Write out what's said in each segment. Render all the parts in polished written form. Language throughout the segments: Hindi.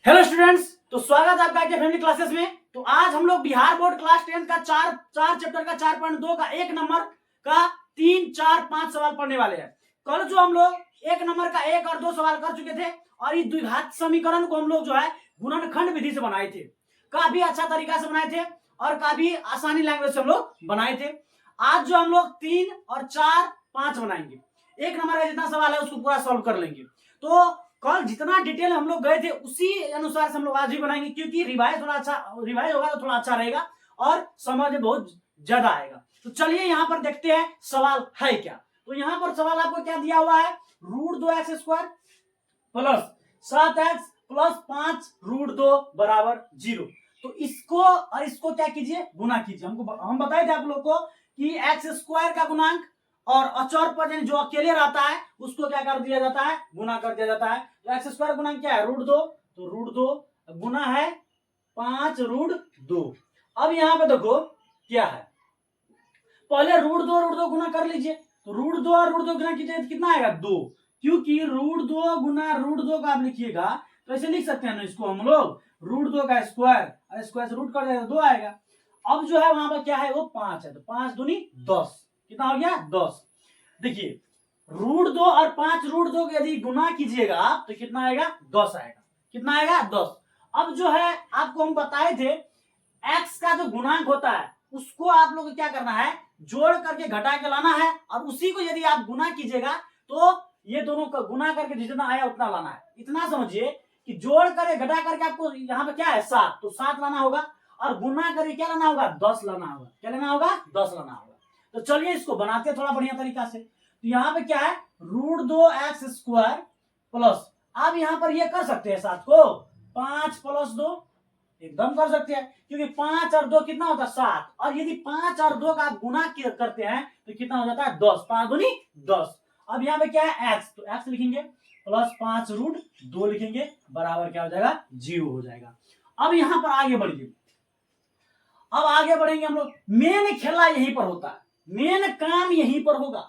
हेलो स्टूडेंट्स, तो स्वागत है आपका के फैमिली क्लासेस में। तो आज हम लोग बिहार बोर्ड क्लास 10 का चार चैप्टर का 4.2 का एक नंबर का 3, 4, 5 सवाल पढ़ने वाले हैं। कल जो हम लोग एक नंबर का 1 और 2 सवाल कर चुके थे और इस द्विघात समीकरण को हम लोग जो है गुणनखंड विधि से बनाए थे। काफी अच्छा तरीका से बनाए थे और काफी आसानी लैंग्वेज से हम लोग बनाए थे। आज जो हम लोग 3 और 4, 5 बनाएंगे। एक नंबर का जितना सवाल है उसको पूरा सॉल्व कर लेंगे। तो कल जितना डिटेल हम लोग गए थे उसी अनुसार से हम लोग आज भी बनाएंगे, क्योंकि रिवाइज होगा तो थोड़ा अच्छा रहेगा और समझ में बहुत ज्यादा आएगा। तो चलिए यहाँ पर देखते हैं सवाल है क्या। तो यहाँ पर सवाल आपको क्या दिया हुआ है, √2x² प्लस 7x प्लस 5√2 बराबर 0। तो इसको और इसको क्या कीजिए, गुना कीजिए। हम बताए थे आप लोग को कि x² का गुणांक और अचर पर जो अकेले रहता है उसको क्या कर दिया जाता है, गुना कर दिया जाता है। तो x² गुना क्या है, √2, तो √2 गुना है 5√2। अब यहाँ पे देखो क्या है, पहले √2 गुना कर लीजिए। तो √2 और √2 गुना कीजिए तो कितना आएगा, 2। क्योंकि √2 गुना √2 का आप लिखिएगा तो ऐसे लिख सकते हैं ना इसको हम लोग, √2 का स्क्वायर और स्क्वायर से रूट कर देगा 2 आएगा। अब जो है वहां पर क्या है, वो 5 है, तो 5 दूनी 10, कितना हो गया 10। देखिए √2 और 5√2 को यदि गुना कीजिएगा तो कितना आएगा, 10 आएगा। कितना आएगा, 10। अब जो है आपको हम बताए थे x का जो गुणांक होता है उसको आप लोग को क्या करना है, जोड़ करके घटा के लाना है और उसी को यदि आप गुना कीजिएगा तो ये दोनों का गुना करके जितना आया उतना लाना है। इतना समझिए कि जोड़ करके घटा करके आपको यहाँ पे क्या है 7, तो 7 लाना होगा और गुना करके क्या लाना होगा, 10 लाना होगा। क्या लेना होगा, 10 लाना होगा। तो चलिए इसको बनाते हैं थोड़ा बढ़िया तरीका से। तो यहाँ पे क्या है, √2x² प्लस, आप यहाँ पर ये कर सकते हैं 7 को 5 + 2 एकदम कर सकते हैं, क्योंकि 5 और 2 कितना होता है 7, और यदि 5 और 2 का आप गुना करते हैं तो कितना हो जाता है 10, 5 दूनी 10। अब यहाँ पे क्या है x, तो x लिखेंगे प्लस 5√2 लिखेंगे बराबर क्या हो जाएगा, 0 हो जाएगा। अब यहाँ पर आगे बढ़िए, अब आगे बढ़ेंगे हम लोग। मेन खेला यहीं पर होता है, मेन काम यहीं पर होगा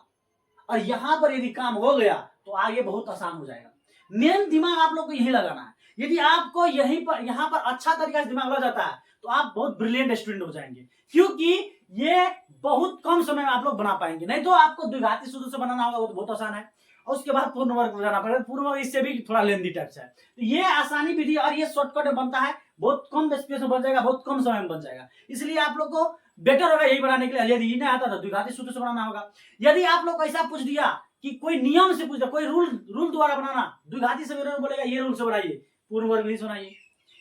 और यहां पर यदि काम हो गया तो आगे बहुत आसान हो जाएगा। मेन दिमाग आप लोग को यही लगाना है। यदि आपको यहाँ पर अच्छा तरीका से दिमाग लग जाता है तो आप बहुत ब्रिलियंट स्टूडेंट हो जाएंगे, क्योंकि ये बहुत कम समय में आप लोग बना पाएंगे। नहीं तो आपको द्विघाती सूत्र से बनाना होगा, वो तो बहुत आसान है, और उसके बाद पूर्ण वर्ग जाना पड़ेगा। पूर्ण वर्ग इससे भी थोड़ा लेंदी टाइप से है। तो ये आसानी विधि और ये शॉर्टकट में बनता है, बहुत कम स्पेस में बन जाएगा, बहुत कम समय में बन जाएगा। इसलिए आप लोग को बेटर होगा यही बनाने के लिए। यदि ये नहीं आता तो द्विघाती सूत्र से बनाना होगा। यदि आप लोग ऐसा पूछ दिया कि कोई नियम से पूछ दिया, कोई रूल द्वारा बनाना, द्विघाती समीकरण बोलेगा ये रूल से बनाइए, पूर्ण वर्ग विधि से बनाइए,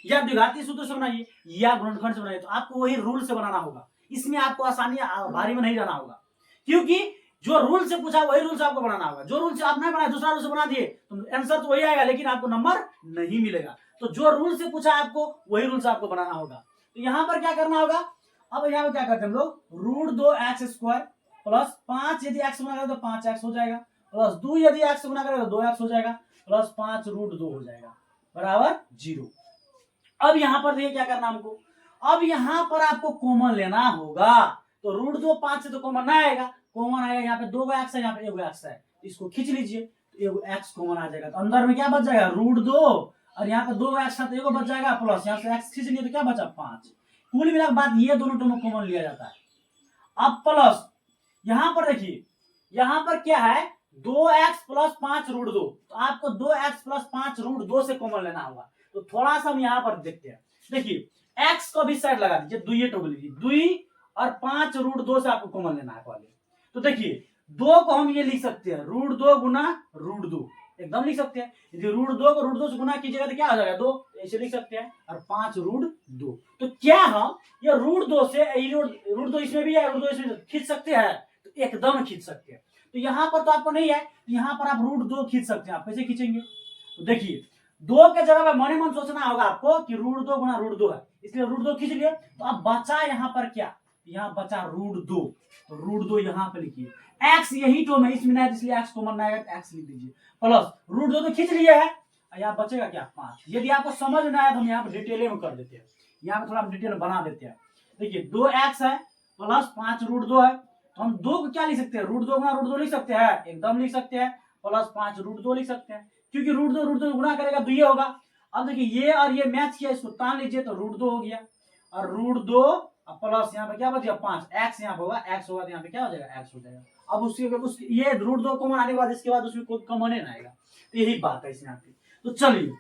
या द्विघाती सूत्र से बनाइए, या गुणनखंड से बनाइए, तो आपको वही रूल से बनाना होगा। इसमें आपको आसानी भारी में नहीं जाना होगा, क्योंकि जो रूल से पूछा वही रूल से आपको बनाना होगा। जो रूल से आप नहीं बनाए दूसरा रूल से बना दिए तो आंसर तो वही आएगा, लेकिन आपको नंबर नहीं मिलेगा। तो जो रूल से पूछा आपको वही रूल से आपको बनाना होगा। तो यहाँ पर क्या करना होगा, अब यहाँ पर क्या करते हैं हम लोग, √2x² प्लस 5 यदि x गुना करें तो 5x हो जाएगा, प्लस 2 यदि x गुना करें तो 2x हो जाएगा, प्लस 5√2 हो जाएगा बराबर 0। अब यहाँ पर देखिए क्या करना हमको, अब यहाँ पर आपको कॉमन लेना होगा। तो √2 5 से तो कॉमन ना आएगा, कॉमन आएगा यहाँ पे 2 का x है, यहाँ पे 1 का x है, इसको खींच लीजिए तो 1 x कॉमन आ जाएगा। तो अंदर में क्या बच जाएगा, √2, और यहाँ पे 2 का x था तो 1 बच जाएगा, प्लस यहाँ से x खींच लिए तो क्या बचा 5। कुल मिला के बाद ये दोनों कॉमन लिया जाता है। अब प्लस यहाँ पर देखिए, यहाँ पर क्या है 2x प्लस 5√2, तो आपको 2x प्लस 5√2 से कॉमन लेना होगा। तो थोड़ा सा हम यहाँ पर देखते हैं। देखिए x को भी साइड लगा दीजिए, 2 लीजिए, 2 और 5√2 से आपको कॉमन लेना है पहले। तो देखिए 2 को हम ये लिख सकते हैं √2 गुना √2, एकदम लिख सकते हैं। यदि √2 को √2 से गुना कीजिएगा तो क्या हो जाएगा 2, ऐसे लिख सकते हैं, और 5√2। तो क्या हम ये √2 से √2 इसमें भी है, √2 इसमें खींच सकते हैं, तो एकदम खींच सकते हैं। तो यहाँ पर तो आपको नहीं है, तो यहाँ पर आप √2 खींच सकते हैं। आप कैसे खींचेंगे, तो देखिए 2 के जगह पे मन ही मन सोचना होगा आपको कि √2 गुना √2 है, इसलिए √2 खींच लिए। तो अब बचा यहाँ पर क्या, यहाँ बचा √2, तो √2 यहाँ पे लिखिए। x यही टर्म है, इसमें नहीं, इसलिए x कॉमन आएगा तो x लिख दीजिए, प्लस √2 तो खींच लिए है, यहाँ बचेगा क्या 5। यदि आपको समझ में आया तो हम यहाँ पे डिटेल में कर देते हैं, यहाँ पे थोड़ा डिटेल बना देते हैं। देखिए 2x है प्लस 5√2 है, तो हम 2 को क्या लिख सकते हैं, √2 गुना √2 लिख सकते हैं, एकदम लिख सकते हैं, प्लस 5√2 लिख सकते हैं, क्योंकि √2 गुना करेगा तो ये होगा। अब देखिए ये और ये मैच किया, इसको तान लीजिए तो √2 हो गया, और √2 प्लस यहाँ पे क्या बच गया 5, एक्स यहाँ पे होगा, एक्स होगा तो यहाँ पे क्या हो जाएगा एक्स हो जाएगा। अब उसके ये √2 कॉमन आने के बाद इसके बाद उसमें कोई कॉमन नहीं आएगा, तो यही बात है इसमें आपकी। तो चलिए,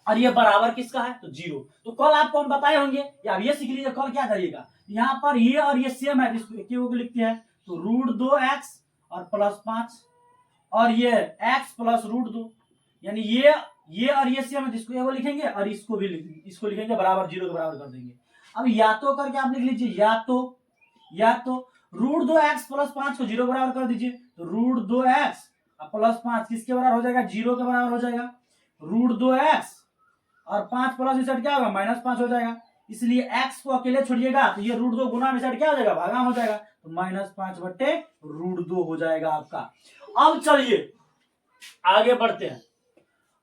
और ये बराबर किसका है तो 0। तो कल आपको हम बताए होंगे, या अब ये सीख लीजिए कल क्या करिएगा, यहाँ पर ये और ये सेम है, इसको लिखते हैं तो √2x और प्लस 5, और ये x प्लस √2, यानी ये और ये सेम है, जिसको ये लिखेंगे और इसको भी लिखेंगे बराबर 0 के बराबर कर देंगे। अब या तो करके आप लिख लीजिए, या तो √2x प्लस 5 को 0 बराबर कर दीजिए, तो √2x प्लस 5 किसके बराबर हो जाएगा 0 के बराबर हो जाएगा। √2x और 5 प्लस इनसेट क्या होगा -5 हो जाएगा, इसलिए x को अकेले छोड़िएगा तो ये √2 गुना में क्या हो जाएगा भागाम हो जाएगा, तो -5/√2 हो जाएगा आपका। अब चलिए आगे बढ़ते हैं।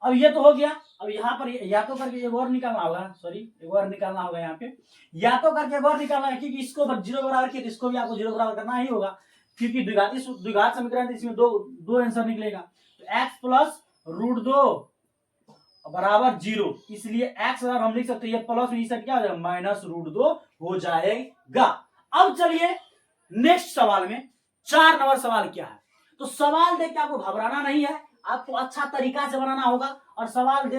अब ये तो हो गया, अब यहाँ पर या तो करके एक और निकालना होगा, एक और निकालना होगा यहाँ पे, या तो करके एक और निकालना है, क्योंकि इसको 0 बराबर किया तो इसको भी आपको 0 बराबर करना ही होगा, क्योंकि द्विघात समीकरण इसमें दो आंसर निकलेगा। तो x प्लस √2 बराबर 0, इसलिए x अगर हम लिख सकते हैं, ये प्लस में इसे क्या हो जाएगा -√2 हो जाएगा। अब चलिए नेक्स्ट सवाल में 4 नंबर सवाल क्या है। तो सवाल देख के आपको घबराना नहीं है, आपको अच्छा तरीका से बनाना होगा, और सवाल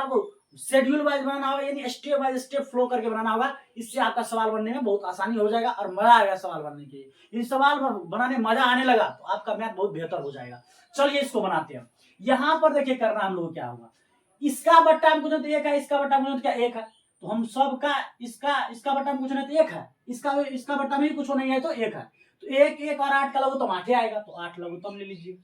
को शेड्यूल वाइज बनाना होगा, यानी स्टेप बाय स्टेप फ्लो करके बनाना होगा। इससे आपका सवाल बनने में बहुत आसानी हो जाएगा और मजा आएगा सवाल बनने के लिए। यदि सवाल बनाने में मजा आने लगा तो आपका मैथ बहुत बेहतर हो जाएगा। चलिए इसको बनाते हैं। यहाँ पर देखिए करना हम लोग क्या होगा, इसका बट्टा हम पूछे तो 1 है, इसका बट्टा पूछे तो क्या 1 है, तो हम सबका इसका बट्टा हम पूछने तो 1 है, इसका बट्टा में भी कुछ नहीं है तो 1 है, तो 1 और 8 का लघुत्तम 8 आएगा, तो 8 लघुत्तम ले लीजिए।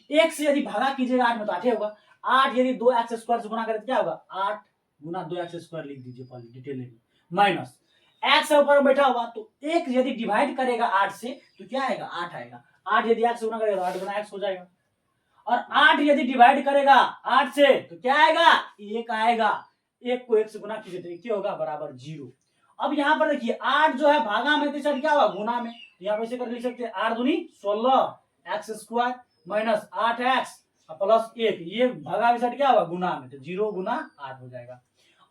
1 से यदि भागा कीजिएगा 8 में तो 8 होगा। 8 यदि 2x स्क्वायर से गुना करें तो क्या होगा 8 गुना 2x स्क्वायर लिख दीजिए पहले डिटेल में, माइनस x ऊपर बैठा हुआ, तो 1 यदि डिवाइड करेगा 8 से तो क्या आएगा 8 आएगा। 8 यदि x से गुना करेगा तो 8 गुना x हो जाएगा, और 8 यदि डिवाइड करेगा 8 से तो क्या आएगा 1 आएगा। 1 को 1 से गुना कीजिए तो क्या होगा बराबर 0। अब यहाँ पर देखिए 8 जो है भागा में तो क्या होगा गुना में, तो यहाँ पर ऐसे कर लिख सकते हैं 8 दूनी 16 x square minus 8x plus 1, ये भागा में क्या होगा गुना में, तो 0 गुना 8 हो जाएगा।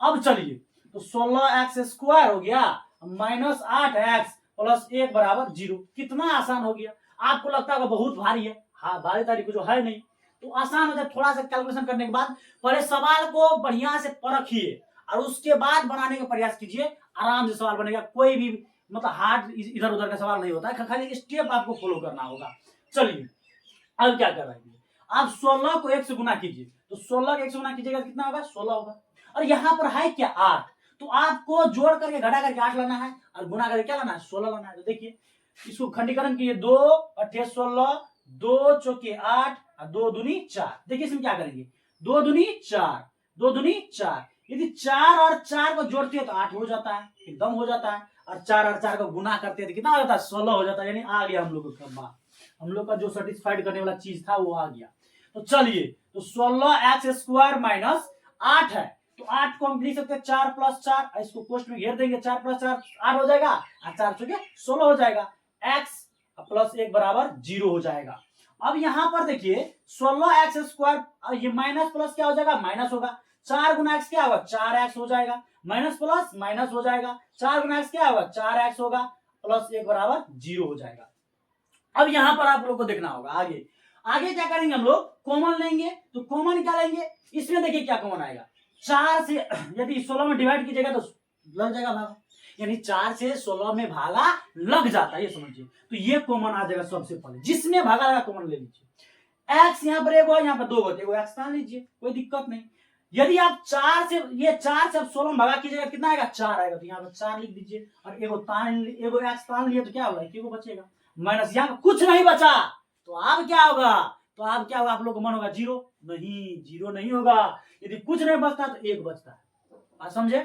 अब चलिए तो 16x स्क्वायर हो गया माइनस 8x प्लस 1 बराबर 0। कितना आसान हो गया। आपको लगता है बहुत भारी है, हाँ भारी तारीख जो है नहीं, तो आसान हो जाए। थोड़ा सा कैलकुलेशन करने के बाद पहले सवाल को बढ़िया से परखिए और उसके बाद बनाने का प्रयास कीजिए, आराम से सवाल बनेगा। कोई भी मतलब हार्ड इधर उधर का सवाल नहीं होता है, खाली स्टेप आपको फॉलो करना होगा। चलिए अब क्या कर रहे हैं, आप 16 को 1 से गुना कीजिए, तो 16 को 1 से गुना कीजिएगा कितना होगा 16 होगा, और यहाँ पर है क्या 8, तो आपको जोड़ करके घटा करके 8 लाना है और गुना करके क्या लाना है 16 लाना है। तो देखिए इसको खंडीकरण कीजिए, 2 8 16, 2 चौके 8 और 2 दूनी 4। देखिए इसमें क्या करेंगे 2 दूनी 4, 2 दूनी 4, यदि 4 और 4 को जोड़ते हैं तो 8 हो जाता है, एकदम हो जाता है, और 4 और 4 को गुना करते हैं तो कितना हो जाता है 16 हो जाता है। यानी आ गया हम लोग का बात, हम लोग का जो सेटिस्फाइड करने वाला चीज था वो आ गया। तो चलिए तो 16x स्क्वायर माइनस 8 है, तो 8 को हम लिख सकते हैं 4 प्लस 4, इसको पोस्ट में घेर देंगे, 4 प्लस 4 8 हो जाएगा, और 4 चौके 16 हो जाएगा, x प्लस 1 बराबर 0 हो जाएगा। अब यहाँ पर देखिए 16x स्क्वायर, ये माइनस प्लस क्या हो जाएगा माइनस होगा, 4 गुना x क्या होगा 4x हो जाएगा, माइनस प्लस माइनस हो जाएगा, 4 गुना x क्या होगा 4x होगा, प्लस 1 बराबर 0 हो जाएगा। अब यहाँ पर आप लोग को देखना होगा आगे क्या करेंगे हम लोग कॉमन लेंगे, तो कॉमन क्या लेंगे इसमें देखिए क्या कॉमन आएगा, 4 से यदि 16 में डिवाइड कीजिएगा तो लग जाएगा भागा, यानी 4 से 16 में भागा लग जाता है, ये समझिए। तो ये कॉमन आ जाएगा सबसे पहले, जिसमें भागा लगा कॉमन ले लीजिए। x यहाँ पर एगो, यहाँ पर 2 होते, एगो x मान लीजिए, कोई दिक्कत नहीं। यदि आप 4 से अब 16 में भागा कीजिएगा कितना आएगा 4 आएगा, तो यहाँ पर 4 लिख दीजिए, और एगो x तान लिए तो क्या होगा एगो बचेगा, माइनस यहाँ कुछ नहीं बचा, तो अब क्या होगा आप लोग का मन होगा 0 नहीं होगा। यदि कुछ नहीं बचता तो 1 बचता है, बात समझे।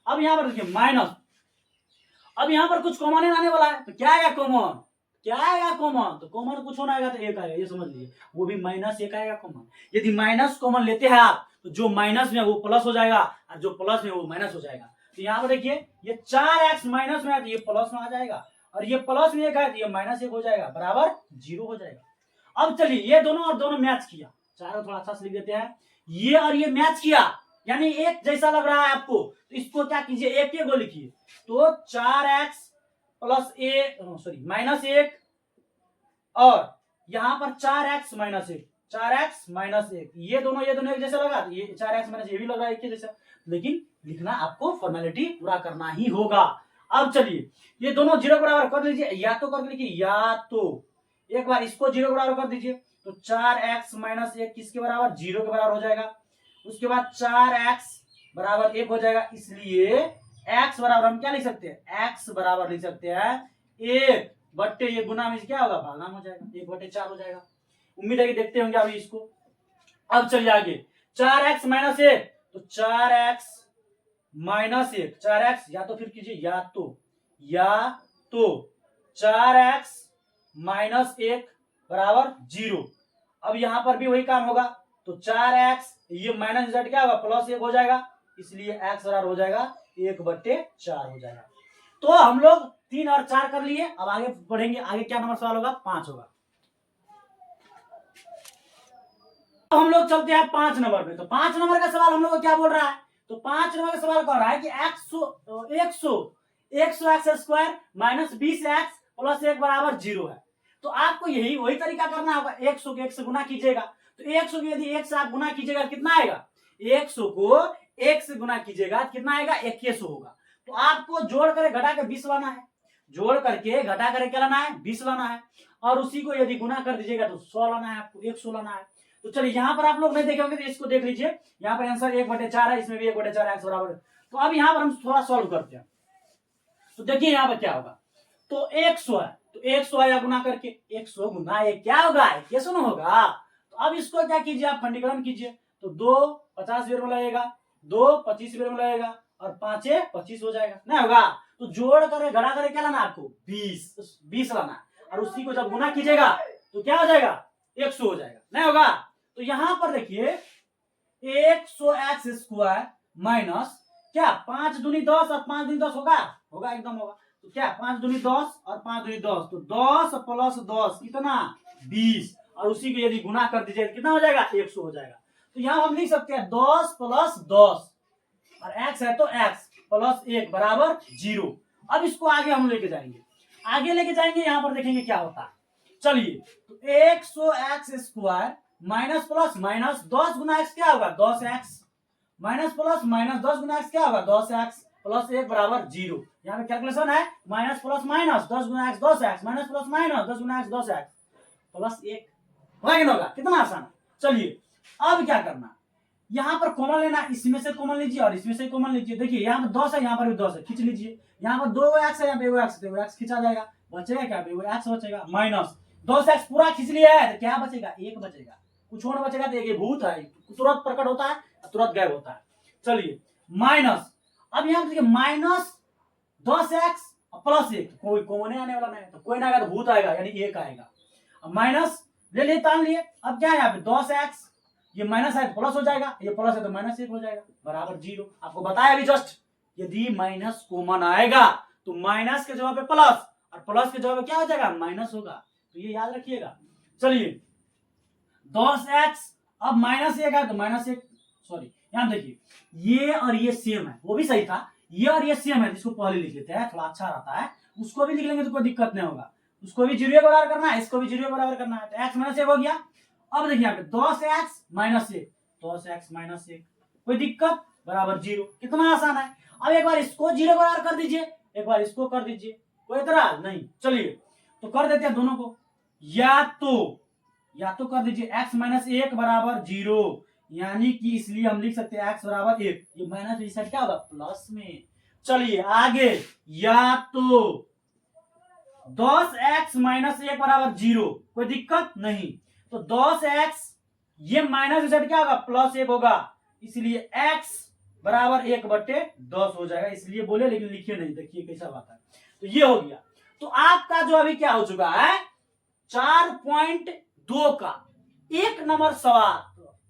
अब यहाँ पर देखिए माइनस, अब यहाँ पर कुछ कॉमन आने वाला है, तो क्या आएगा कॉमन, तो कॉमन कुछ होना आएगा तो 1 आएगा, ये समझ लीजिए, वो भी -1 आएगा कॉमन। यदि माइनस कॉमन लेते हैं आप तो जो माइनस में वो प्लस हो जाएगा, और जो प्लस में वो माइनस हो जाएगा। तो यहाँ पर देखिए ये 4x माइनस में है तो ये प्लस में आ जाएगा, और ये प्लस में 1 है तो ये -1 हो जाएगा, बराबर 0 हो जाएगा। अब चलिए ये दोनों और दोनों मैच किया, चारों थोड़ा अच्छा से लिख देते हैं, ये और ये मैच किया यानी एक जैसा लग रहा है आपको, तो इसको क्या कीजिए, एक के को लिखिए। तो 4x प्लस माइनस 1 और यहाँ पर 4x माइनस 1, 4x माइनस 1, ये दोनों एक जैसा लगा, तो ये 4x माइनस ये भी लग रहा है एक के जैसा, लेकिन लिखना आपको फॉर्मेलिटी पूरा करना ही होगा। अब चलिए ये दोनों जीरो बराबर कर लीजिए, या तो करके लिखिए, या तो एक बार इसको जीरो बराबर कर दीजिए, तो 4x माइनस 1 किसके बराबर, 0 के बराबर हो जाएगा। उसके बाद 4x बराबर 1 हो जाएगा, इसलिए x बराबर हम क्या लिख सकते हैं, x बराबर लिख सकते हैं 1 बट्टे ये गुना में क्या होगा, भागा हो जाएगा, 1/4 हो जाएगा। उम्मीद है कि देखते होंगे अभी इसको। अब चलिए आगे, 4x माइनस 1, तो 4x माइनस 1, 4x या तो फिर कीजिए, या तो 4x माइनस 1 बराबर 0। अब यहां पर भी वही काम होगा, तो 4x ये माइनस z क्या होगा, प्लस 1 हो जाएगा, इसलिए x बराबर हो जाएगा 1/4 हो जाएगा। तो हम लोग 3 और 4 कर लिए। अब आगे पढ़ेंगे, आगे क्या नंबर सवाल होगा, 5 होगा। तो हम लोग चलते हैं 5 नंबर पे। तो 5 नंबर का सवाल हम लोग को क्या बोल रहा है, तो 5 नंबर का सवाल कह रहा है कि 100x square minus 20x plus 1 बराबर 0 है। तो आपको यही वही तरीका करना होगा, 100 को 1 से गुना कीजिएगा, तो 100 को यदि 1 से आप गुना कीजिएगा कितना आएगा, 100 को 1 से गुना कीजिएगा कितना आएगा, 2100 होगा। तो आपको जोड़ कर घटा के 20 लाना है, जोड़ करके घटा करके क्या लाना है, 20 लाना है, और उसी को यदि गुना कर दीजिएगा तो 100 लाना है, आपको 100 लाना है। तो चलिए यहाँ पर आप लोग नहीं देखे होंगे तो इसको देख लीजिए, यहाँ पर आंसर 1/4 है, इसमें भी 1/4 एक्स बराबर है। तो अब यहाँ पर हम थोड़ा सॉल्व करते हैं, तो देखिए यहाँ पर क्या होगा, तो 100 है, तो 100 आया गुना करके, 100 गुना 1 क्या होगा, 2100 होगा। तो अब इसको क्या कीजिए, आप खंडीकरण कीजिए, तो 2 50 बेर में लगेगा, 2 25 बेर में लगेगा, और 5 25 हो जाएगा, नहीं होगा। तो जोड़ कर घटा कर क्या लाना आपको, 20 लाना, और उसी को जब गुना कीजिएगा तो क्या हो जाएगा, 100 हो जाएगा, नहीं होगा। तो यहां पर देखिए 100x स्क्वायर माइनस क्या 5 दूनी 10 और 5 दूनी 10 होगा, एकदम होगा। तो क्या 5 दूनी 10 और 5 दूनी 10, तो 10 प्लस 10 कितना 20, और उसी को यदि गुना कर दीजिए कितना हो जाएगा, 100 हो जाएगा। तो यहां हम लिख सकते हैं 10 प्लस 10 और x है तो x प्लस 1 बराबर 0। अब इसको आगे हम लेके जाएंगे, यहाँ पर देखेंगे क्या होता है। चलिए तो 100x square minus plus minus 10 गुना x क्या होगा, 10x माइनस प्लस माइनस 10 गुना x क्या होगा, 10x प्लस 1 बराबर 0। यहाँ पे कैलकुलेशन है माइनस प्लस माइनस 10 गुना x 10x minus plus minus 10 गुना x 10x प्लस 1 होगा, कितना आसान। चलिए अब क्या करना, यहाँ पर कॉमन लेना, इसमें से कॉमन लीजिए और इसमें से कॉमन लीजिए। देखिए यहाँ पर 10 है, यहाँ पर भी 10 है, खींच लीजिए। यहाँ पर 2x है, यहाँ पे 1x खींचा जाएगा, बचेगा क्या, 1x बचेगा, माइनस 10x पूरा खींच लिया है तो क्या बचेगा, 1 बचेगा, कुछ और बचेगा तो एक भूत है, तुरंत प्रकट होता है तुरंत गायब होता है। चलिए माइनस, अब यहाँ देखिए माइनस 10x प्लस 1, कोई कॉमन आने वाला नहीं, तो कोई ना आएगा तो भूत आएगा, यानी 1 आएगा। अब माइनस ले लिए, तान लिए, अब क्या है यहाँ पे 10x, ये माइनस है तो प्लस हो जाएगा, ये प्लस है तो माइनस 1 हो जाएगा, बराबर 0। आपको बताया अभी जस्ट, यदि माइनस कॉमन आएगा तो माइनस के जगह पे प्लस, और प्लस के जगह पे क्या हो जाएगा, माइनस होगा, तो ये याद रखिएगा। चलिए 10x, अब माइनस 1 है तो माइनस 1, सॉरी यहाँ देखिए ये और ये सेम है, वो भी सही था, ये और ये सेम है, जिसको पहले लिख लेते हैं थोड़ा अच्छा रहता है, उसको भी लिख लेंगे तो कोई दिक्कत नहीं होगा, उसको भी 0 के बराबर करना है, इसको भी 0 के बराबर करना है, तो x माइनस 1 हो गया। अब देखिए यहाँ पे 10x माइनस 1, 10x माइनस 1, कोई दिक्कत, बराबर 0, कितना आसान है। अब एक बार इसको 0 बराबर कर दीजिए, एक बार इसको कर दीजिए, कोई इतराज नहीं। चलिए तो कर देते हैं दोनों को, या तो कर दीजिए x माइनस 1 बराबर 0, यानी कि इसलिए हम लिख सकते हैं x बराबर 1, ये माइनस इस साइड क्या होगा, प्लस में। चलिए आगे, या तो 10x माइनस 1 बराबर 0, कोई दिक्कत नहीं, तो 10x ये माइनस इस क्या होगा, प्लस 1 होगा, इसलिए x बराबर 1/10 हो जाएगा, इसलिए बोले लेकिन लिखिए नहीं, देखिए कैसा बात है। तो ये हो गया। तो आपका जो अभी क्या हो चुका है, 4.2 का 1 नंबर सवाल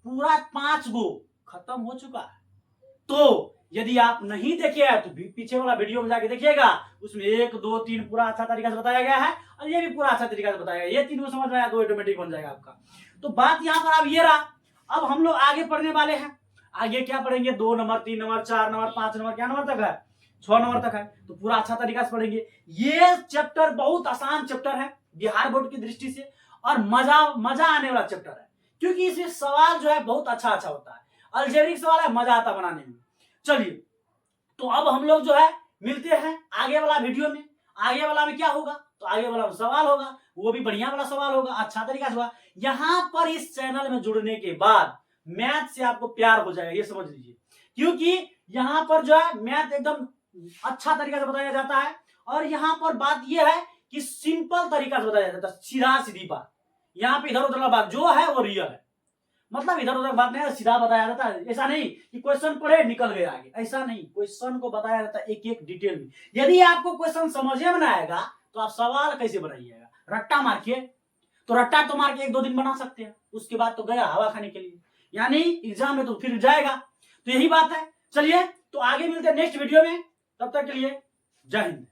पूरा 5 गो खत्म हो चुका है। तो यदि आप नहीं देखे हैं तो पीछे वाला वीडियो में जाके देखिएगा, उसमें 1 2 3 पूरा अच्छा तरीका से बताया गया है, और ये भी पूरा अच्छा तरीका से बताया गया, ये 3 को समझ में आया तो ऑटोमेटिक बन जाएगा आपका। तो बात यहाँ पर अब ये रहा, अब हम लोग आगे पढ़ने वाले हैं। आगे क्या पढ़ेंगे, 2 नंबर, 3 नंबर, 4 नंबर, 5 नंबर, क्या नंबर तक है, 6 नंबर तक है। तो पूरा अच्छा तरीका से पढ़ेंगे। ये चैप्टर बहुत आसान चैप्टर है बिहार बोर्ड की दृष्टि से, और मजा आने वाला चैप्टर है, क्योंकि इसमें सवाल जो है बहुत अच्छा होता है, अलजेब्रिक सवाल है, मजा आता बनाने में। चलिए, तो अब हम लोग जो है मिलते हैं आगे वाला वीडियो में। आगे वाला में क्या होगा, तो आगे वाला में सवाल होगा, वो भी बढ़िया वाला सवाल होगा, अच्छा तरीका से होगा। यहाँ पर इस चैनल में जुड़ने के बाद मैथ से आपको प्यार हो जाएगा, ये समझ लीजिए, क्योंकि यहाँ पर जो है मैथ एकदम अच्छा तरीका से बताया जाता है। और यहाँ पर बात यह है कि सिंपल तरीका से बताया जाता है, सीधा सीधी बात। यहाँ पे इधर उधर का बात जो है वो रियल है, मतलब इधर उधर बात नहीं, सीधा बताया जाता है। ऐसा नहीं कि क्वेश्चन पढ़े निकल गए आगे, ऐसा नहीं, क्वेश्चन को बताया जाता है एक एक डिटेल में। यदि आपको क्वेश्चन समझ में ना आएगा तो आप सवाल कैसे बनाइएगा, रट्टा मार के, तो रट्टा तो मार के 1-2 दिन बना सकते हैं, उसके बाद तो गया हवा खाने के लिए, यानी एग्जाम में तो फिर जाएगा। तो यही बात है। चलिए, तो आगे मिलते हैं नेक्स्ट वीडियो में, तब तक के लिए जय हिंद।